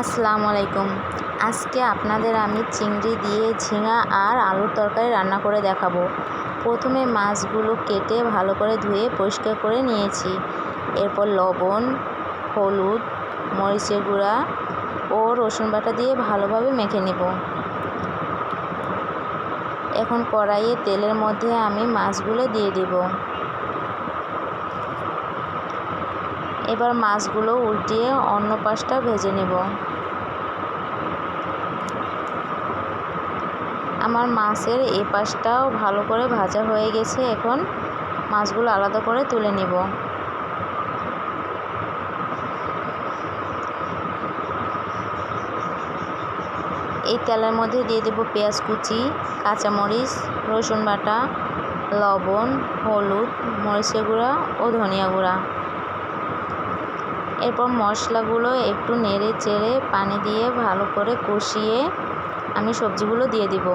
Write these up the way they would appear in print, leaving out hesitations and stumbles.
আসসালামু আলাইকুম। আজকে আপনাদের আমি চিংড়ি দিয়ে ঝিঙা আর আলুর তরকারি রান্না করে দেখাবো। প্রথমে মাছগুলো কেটে ভালো করে ধুয়ে পরিষ্কার করে নিয়েছি। এরপর লবণ, হলুদ, মরিচের গুঁড়া ও রসুন বাটা দিয়ে ভালোভাবে মেখে নেব। এখন কড়াইয়ে তেলের মধ্যে আমি মাছগুলো দিয়ে দেব। এবার মাছগুলো উল্টিয়ে অন্য পাশটা ভেজে নেব। আমার মাছের এই পাশটাও ভালো করে ভাজা হয়ে গেছে। এখন মাছগুলো আলাদা করে তুলে নেব। এই তেলের মধ্যে দিয়ে দেব পেঁয়াজ কুচি, কাঁচামরিচ, রসুন বাটা, লবণ, হলুদ, মরিচের গুঁড়া ও ধনিয়া গুঁড়া। এরপর মশলাগুলো একটু নেড়ে চেড়ে পানি দিয়ে ভালো করে কষিয়ে আমি সবজিগুলো দিয়ে দিব।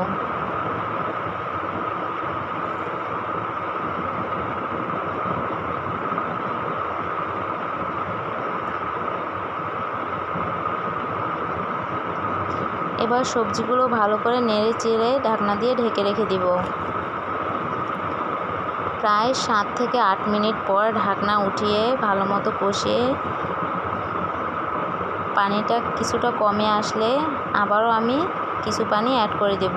এবার সবজিগুলো ভালো করে নেড়ে চেড়ে ঢাকনা দিয়ে ঢেকে রেখে দিব। প্রায় 7 থেকে 8 মিনিট পর ঢাকনা উঠিয়ে ভালো মতো কষিয়ে পানিটা কিছুটা কমে আসলে আবারও আমি কিছু পানি অ্যাড করে দেব।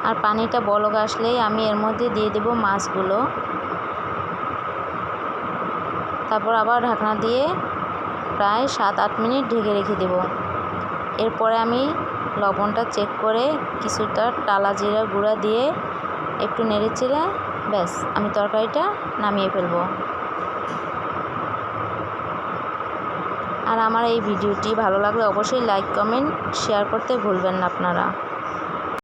আর পানিটা বলক আসলেই আমি এর মধ্যে দিয়ে দেব মাছগুলো। তারপর আবার ঢাকনা দিয়ে প্রায় 7-8 মিনিট ঢেকে রেখে দেব। এরপরে আমি লবণটা চেক করে কিছুটা টালা জিরার গুঁড়া দিয়ে একটু নেড়ে চেড়ে ব্যাস আমি তরকারিটা নামিয়ে ফেলব। আর আমার এই ভিডিওটি ভালো লাগলে অবশ্যই লাইক, কমেন্ট, শেয়ার করতে ভুলবেন না আপনারা।